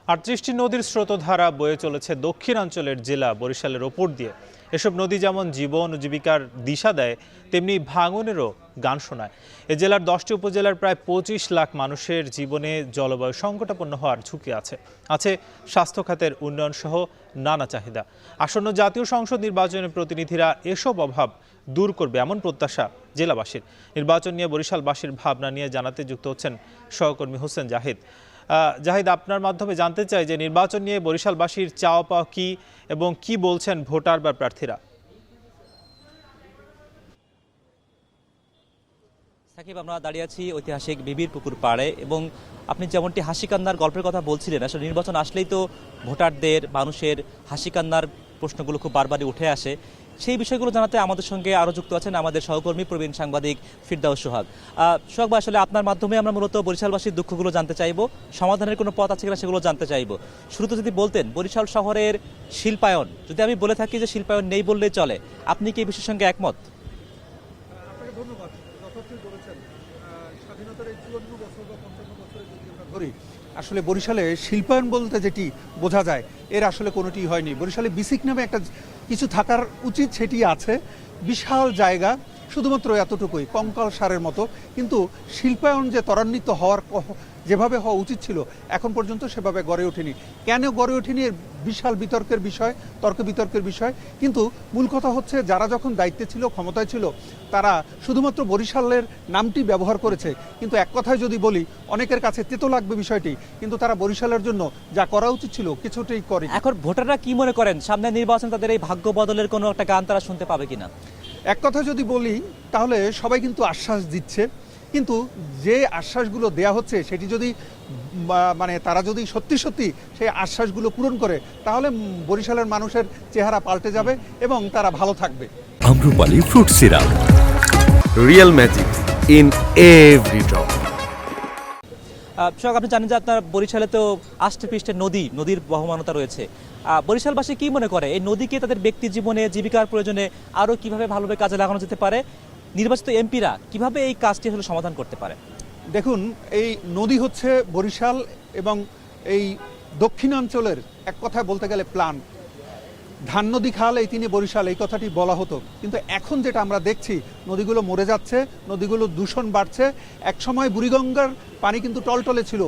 ৩৮টি নদীর স্রোতধারা বয়ে চলেছে দক্ষিণাঞ্চলের জেলা বরিশালের ওপর দিয়ে। এসব নদী যেমন জীবন ও জীবিকার দিশা দেয়, তেমনি ভাঙনেরও গান শোনায়। এ জেলার 10টি উপজেলার প্রায় 25 লাখ মানুষের জীবনে জলবায়ু সংকটাপন্ন হওয়ার ঝুঁকি আছে স্বাস্থ্য খাতের উন্নয়ন সহ নানা চাহিদা। আসন্ন জাতীয় সংসদ নির্বাচনের প্রতিনিধিরা এসব অভাব দূর করবে এমন প্রত্যাশা জেলাবাসীর। নির্বাচন নিয়ে বরিশালবাসীর ভাবনা নিয়ে জানাতে যুক্ত হচ্ছেন সহকর্মী হোসেন জাহিদ। জাহিদ, আপনার মাধ্যমে জানতে চাই যে নির্বাচন নিয়ে বরিশালবাসীর চাওয়া পাওয়া কি এবং কি বলছেন ভোটার বা প্রার্থীরা। সাকিব, আমরা দাঁড়িয়ে আছি ঐতিহাসিক বিবির পুকুর পাড়ে এবং আপনি যেমনটি হাসিকান্নার গল্পের কথা বলছিলেন, আসলে নির্বাচন আসলেই তো ভোটারদের মানুষের হাসিকান্নার প্রশ্নগুলো খুব বারবারই উঠে আসে। সেই বিষয়গুলো জানাতে আমাদের সঙ্গে আরও যুক্ত আছেন আমাদের সহকর্মী প্রবীণ সাংবাদিক ফিরদাউস সোহাগ। সোহাগ ভাই, আসলে আপনার মাধ্যমে আমরা মূলত বরিশালবাসীর দুঃখগুলো জানতে চাইবো, সমাধানের কোনো পথ আছে কিনা সেগুলো জানতে চাইবো। শুরুতে যদি বলতেন বরিশাল শহরের শিল্পায়ন, যদি আমি বলে থাকি যে শিল্পায়ন নেই বললেই চলে, আপনি কি এই বিষয়ের সঙ্গে একমত? আপনাকে ধন্যবাদ। যথার্থই বলেছেন। স্বাধীনতার এই 54 বছর বা 55 বছরে যদি আমরা ধরি, আসলে বরিশালে শিল্পায়ন বলতে যেটি বোঝা যায় এর আসলে কোনোটি হয়নি। বরিশালে বিসিক নামে একটা কিছু থাকার উচিত, সেটি আছে। বিশাল জায়গা, শুধুমাত্র এতটুকুই, কঙ্কাল সারের মতো। কিন্তু শিল্পায়ন যে ত্বরান্বিত হওয়ার যেভাবে হওয়া উচিত ছিল এখন পর্যন্ত সেভাবে গড়ে ওঠেনি। কেন গড়ে ওঠেনি এর বিশাল বিতর্কের বিষয়, তর্ক বিতর্কের বিষয়। কিন্তু মূল কথা হচ্ছে, যারা যখন দায়িত্বে ছিল, ক্ষমতায় ছিল, তারা শুধুমাত্র বরিশালের নামটি ব্যবহার করেছে। কিন্তু এক কথায় যদি বলি, অনেকের কাছে তেতো লাগবে বিষয়টি, কিন্তু তারা বরিশালের জন্য যা করা উচিত ছিল কিছুটাই করে। এখন ভোটাররা কি মনে করেন, সামনে নির্বাচন তাদের এই ভাগ্য বদলের কোনো একটা গান তারা শুনতে পাবে কিনা? এক কথা যদি বলি, তাহলে সবাই কিন্তু আশ্বাস দিচ্ছে, কিন্তু যে আশ্বাসগুলো দেয়া হচ্ছে সেটি যদি মানে তারা যদি সত্যি সত্যি সেই আশ্বাসগুলো পূরণ করে, তাহলে বরিশালের মানুষের চেহারা পাল্টে যাবে এবং তারা ভালো থাকবে। Amrapali fruit syrup, real magic in every drop. আপনি জানেন যে আপনার বরিশালে তো আষ্টে পৃষ্ঠে নদীর বহমানতা রয়েছে। বরিশালবাসী কি মনে করে, এই নদীকে তাদের ব্যক্তি জীবনে, জীবিকার প্রয়োজনে আরও কিভাবে ভালোভাবে কাজে লাগানো যেতে পারে? নির্বাচিত এমপিরা কিভাবে এই কাজটি আসলে সমাধান করতে পারে? দেখুন, এই নদী হচ্ছে বরিশাল এবং এই দক্ষিণাঞ্চলের এক কথায় বলতে গেলে প্লান। ধান নদী খাল এই তিনি বরিশাল, এই কথাটি বলা হতো। কিন্তু এখন যেটা আমরা দেখছি, নদীগুলো মরে যাচ্ছে, নদীগুলো দূষণ বাড়ছে। এক সময় বুড়িগঙ্গার পানি কিন্তু টলটলে ছিল,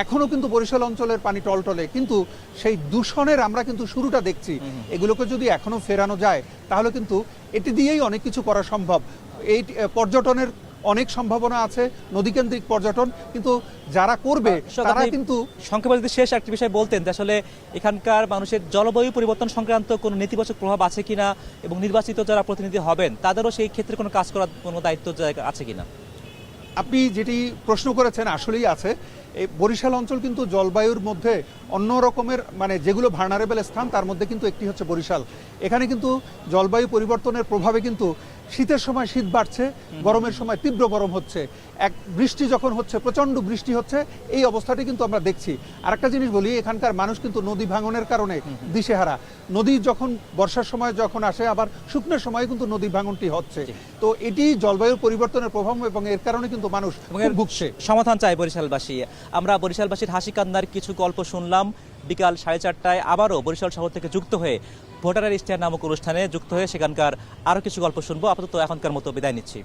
এখনও কিন্তু বরিশাল অঞ্চলের পানি টলটলে, কিন্তু সেই দূষণের আমরা কিন্তু শুরুটা দেখছি। এগুলোকে যদি এখনও ফেরানো যায়, তাহলে কিন্তু এটি দিয়েই অনেক কিছু করা সম্ভব। এই পর্যটনের অনেক সম্ভাবনা আছে, নদীকেন্দ্রিক পর্যটন, কিন্তু যারা করবে তারা কিন্তু। সংক্ষেপে যদি শেষ একটি বিষয় বলতেন, আসলে এখানকার মানুষের জলবায়ু পরিবর্তন সংক্রান্ত কোনো নেতিবাচক প্রভাব আছে কিনা, এবং নির্বাচিত যারা প্রতিনিধি হবেন তাদেরও সেই ক্ষেত্রে কোনো কাজ করার কোনো দায়িত্ব আছে কিনা? আপনি যেটি প্রশ্ন করেছেন আসলেই আছে। এই বরিশাল অঞ্চল কিন্তু জলবায়ুর মধ্যে অন্য রকমের, মানে যেগুলো ভার্নারেবল স্থান, তার মধ্যে কিন্তু একটি হচ্ছে বরিশাল। এখানে কিন্তু জলবায়ু পরিবর্তনের প্রভাবে কিন্তু শীতের সময় শীত বাড়ছে, গরমের সময় তীব্র গরম হচ্ছে, বৃষ্টি যখন হচ্ছে প্রচণ্ড বৃষ্টি হচ্ছে, এই অবস্থাটি কিন্তু আমরা দেখছি। আরেকটা জিনিস বলি, এখানকার মানুষ কিন্তু নদী ভাঙনের কারণে দিশেহারা। নদী যখন বর্ষার সময় যখন আসে, আবার শুকনোর সময় কিন্তু নদী ভাঙনটি হচ্ছে। তো এটি জলবায়ু পরিবর্তনের প্রভাব, এবং এর কারণে কিন্তু মানুষ ভুগছে। সমাধান চাই বরিশালবাসী। আমরা বরিশালবাসীর হাসি কান্নার কিছু গল্প শুনলাম। বিকাল 4:30টায় আবারও বরিশাল শহর থেকে যুক্ত হয়ে ভোটারের ইশতেহার নামক অনুষ্ঠানে যুক্ত হয়ে সেখানকার আরও কিছু গল্প শুনবো। আপাতত এখনকার মতো বিদায় নিচ্ছি।